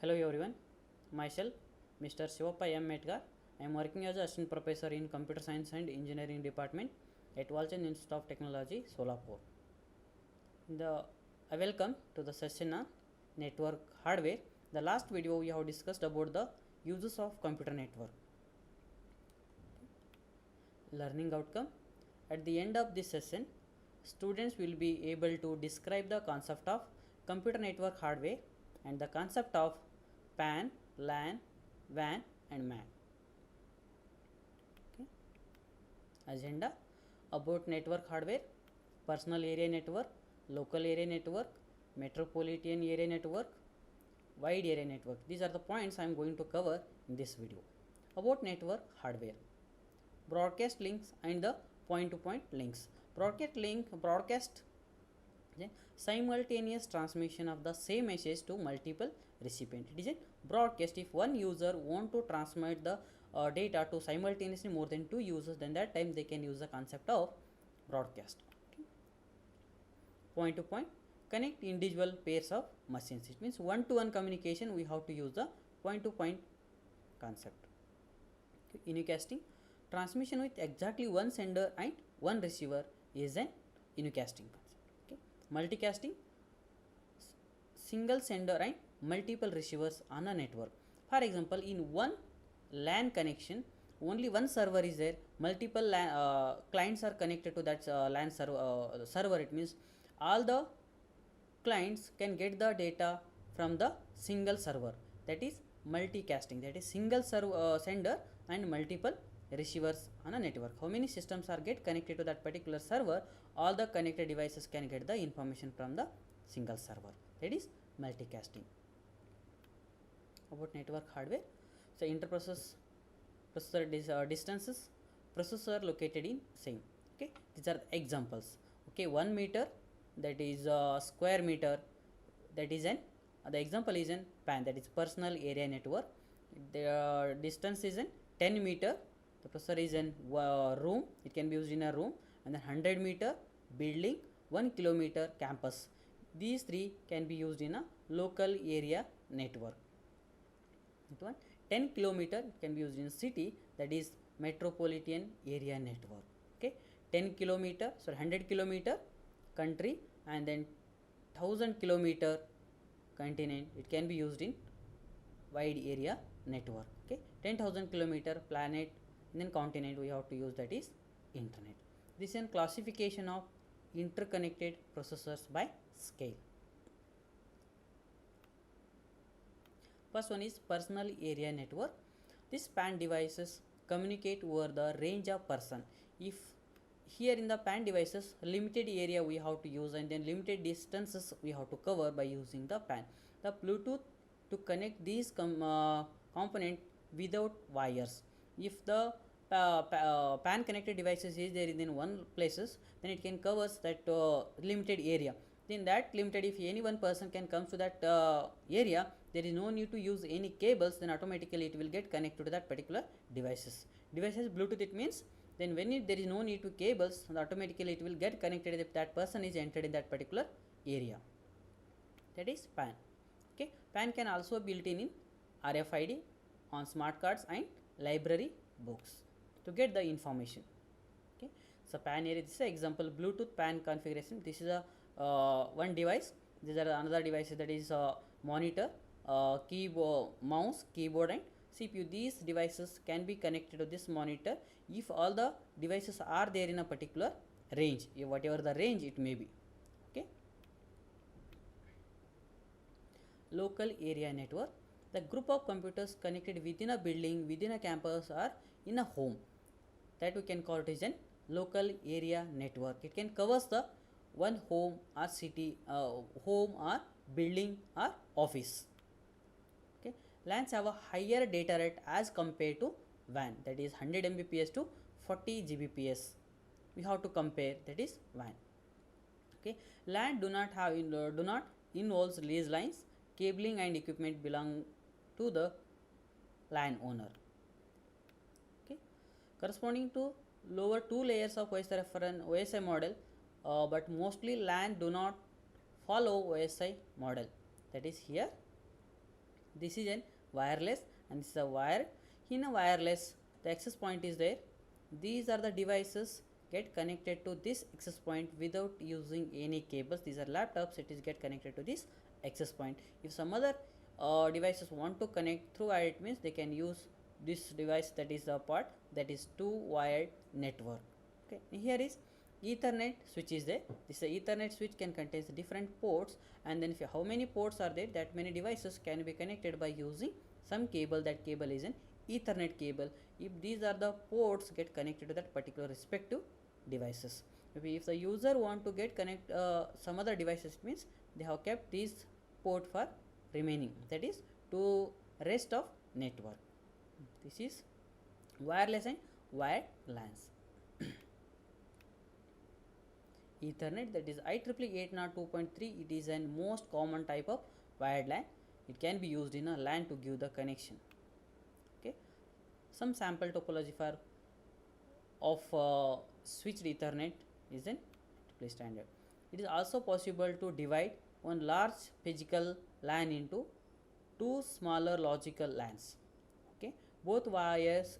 Hello everyone, myself Mr. Shivappa M. Medgar. I am working as an assistant professor in Computer Science and Engineering Department at Walchand Institute of Technology, Solapur. I welcome to the session on network hardware. The last video we have discussed about the uses of computer network. Learning outcome. At the end of this session, students will be able to describe the concept of computer network hardware and the concept of PAN, LAN, WAN and MAN. Okay. Agenda about network hardware, personal area network, local area network, metropolitan area network, wide area network. These are the points I am going to cover in this video. About network hardware, broadcast links and the point-to-point links. Broadcast simultaneous transmission of the same message to multiple recipients. It is a broadcast. If one user want to transmit the data to simultaneously more than two users, then that time they can use the concept of broadcast. Okay. Point to point, connect individual pairs of machines. It means one-to-one communication. We have to use the point-to-point concept. Okay. Unicasting, transmission with exactly one sender and one receiver is an unicasting concept. Okay. Multicasting, single sender and multiple receivers on a network. For example, in one LAN connection, only one server is there, multiple clients are connected to that LAN server. It means all the clients can get the data from the single server. That is multicasting. That is single sender and multiple receivers on a network. How many systems are get connected to that particular server? All the connected devices can get the information from the single server. That is multicasting. About network hardware, so processor distances, processor located in same. Okay, these are examples. Okay, 1 meter, that is square meter, that is an the example is an PAN, that is personal area network. The distance is an 10 meter. The processor is in room, it can be used in a room, and then 100 meter building, 1 kilometer campus. These three can be used in a local area network. 10 kilometer can be used in city, that is metropolitan area network. Okay, 10 kilometer, so 100 kilometer country, and then 1000 kilometer continent, it can be used in wide area network. Okay, 10,000 kilometer planet and then continent we have to use, that is internet. This is a classification of interconnected processors by scale. First one is personal area network. This PAN devices communicate over the range of person. If here in the PAN devices, limited area we have to use and then limited distances we have to cover by using the PAN. The Bluetooth to connect these component without wires. If the PAN connected devices is there in one places, then it can covers that limited area. Then that limited, if any one person can come to that area, there is no need to use any cables, then automatically it will get connected to that particular devices. Bluetooth, it means then when there is no need to cables, automatically it will get connected if that person is entered in that particular area. That is PAN. Okay, PAN can also built in RFID on smart cards and library books to get the information. Okay, so PAN area, this is an example Bluetooth PAN configuration. This is a one device. These are another devices, that is monitor, keyboard, mouse, keyboard and CPU. These devices can be connected to this monitor if all the devices are there in a particular range, whatever the range it may be. Okay. Local area network, the group of computers connected within a building, within a campus or in a home, that we can call it as a local area network. It can covers the one home or city, home or building or office. Okay, LANs have a higher data rate as compared to WAN, that is 100 Mbps to 40 Gbps. We have to compare, that is WAN. Okay, LAN do not involves lease lines, cabling and equipment belong to the LAN owner. Okay, corresponding to lower two layers of OSI model, but mostly LAN do not follow OSI model. That is here This is an wireless and this is a wire. In a wireless, the access point is there. These are the devices get connected to this access point without using any cables. These are laptops, it is get connected to this access point. If some other devices want to connect through wire, it means they can use this device, that is the part, that is two wired network. Okay, here is Ethernet switch is there. This Ethernet switch can contain different ports, and then if how many ports are there, that many devices can be connected by using some cable. That cable is an Ethernet cable. If these are the ports get connected to that particular respective devices. Maybe if the user want to get connect some other devices, it means they have kept this port for remaining, that is to rest of network. This is wireless and wired LANs. Ethernet, that is IEEE 802.3, it is an most common type of wired LAN. It can be used in a LAN to give the connection. Okay, some sample topology for of switched Ethernet is an IEEE standard. It is also possible to divide one large physical LAN into two smaller logical LANs. Okay, both wireless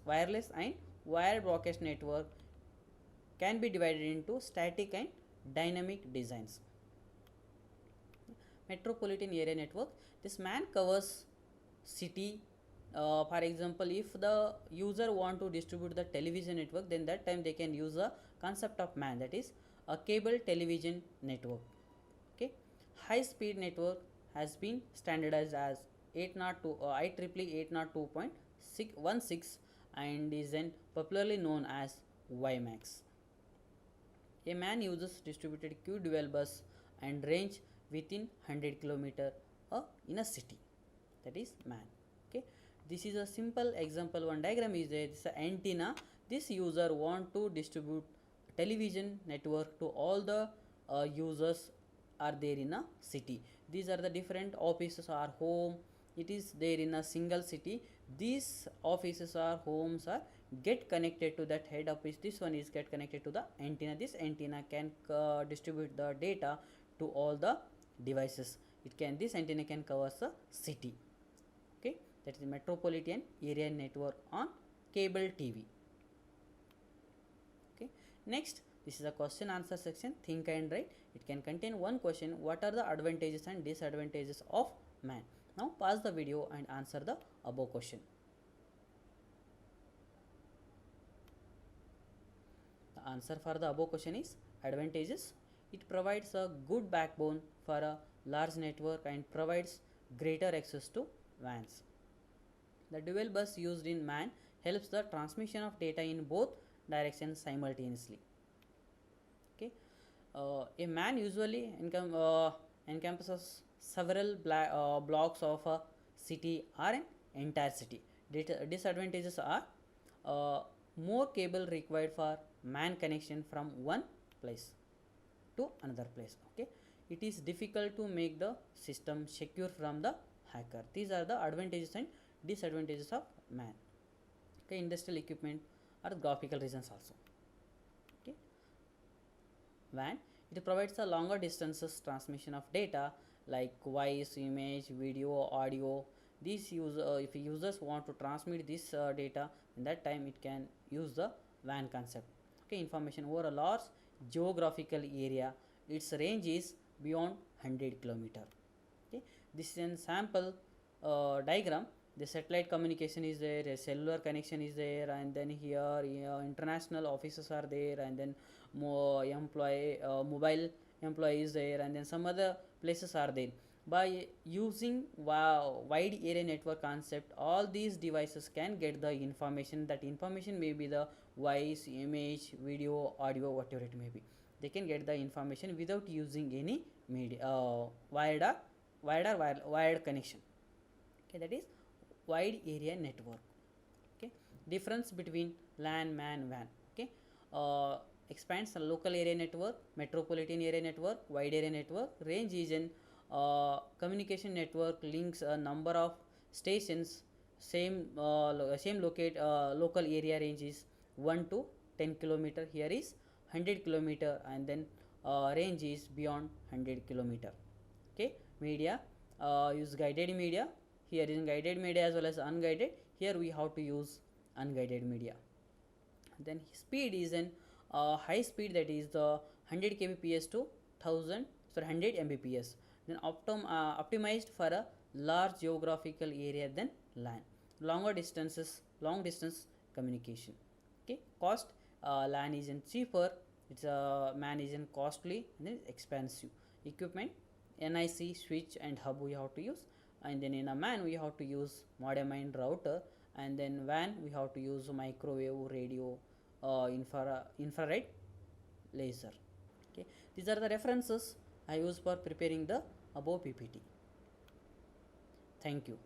and wired broadcast network can be divided into static and dynamic designs. Metropolitan area network, this MAN covers city. For example, if the user want to distribute the television network, then that time they can use a concept of MAN, that is a cable television network. Okay, high speed network has been standardized as 802 IEEE 802.16 and is then popularly known as WiMAX. A MAN uses distributed Q dual bus and range within 100 km in a city, that is MAN. Okay, this is a simple example. One diagram is there. This is an antenna. This user want to distribute television network to all the users are there in a city. These are the different offices or home. It is there in a single city. These offices or homes are get connected to that head office. This one is get connected to the antenna. This antenna can distribute the data to all the devices. It can, this antenna can cover the city. Okay, that is metropolitan area network on cable TV. Okay, next, this is a question answer section. Think and write. It can contain one question. What are the advantages and disadvantages of MAN? Now pause the video and answer the above question. The answer for the above question is advantages. It provides a good backbone for a large network and provides greater access to WANs. The dual bus used in MAN helps the transmission of data in both directions simultaneously. Okay, a MAN usually encompasses several blocks of a city or an entire city. Disadvantages are more cable required for MAN connection from one place to another place. Okay, it is difficult to make the system secure from the hacker. These are the advantages and disadvantages of MAN. Okay, industrial equipment or graphical reasons also. Okay, WAN, it provides a longer distances transmission of data like voice, image, video, audio. These if users want to transmit this data, in that time it can use the WAN concept. Okay, information over a large geographical area. Its range is beyond 100 km. Okay, this is an sample diagram. The satellite communication is there, a cellular connection is there, and then here international offices are there, and then mobile employee is there, and then some other places are there. By using wide area network concept, all these devices can get the information. That information may be the voice, image, video, audio, whatever it may be. They can get the information without using any media, wired connection. Okay, that is wide area network. Okay, difference between LAN, MAN, WAN. Okay, expands the local area network, metropolitan area network, wide area network. Range is an communication network links a number of stations. Same local area range is 1 to 10 km. Here is 100 km, and then range is beyond 100 km. Okay, media, use guided media. here is guided media as well as unguided. Here we have to use unguided media. Then speed is an high speed, that is the 100 kbps to 1000 sorry 100 mbps. Then optimized for a large geographical area than LAN. Long distance communication. Okay, cost, LAN is in cheaper, it's MAN is in costly, and then expensive. Equipment, NIC switch and hub we have to use, and then in a MAN we have to use modem and router, and then WAN we have to use microwave, radio, infrared, laser. Okay, these are the references I use for preparing the above PPT. Thank you.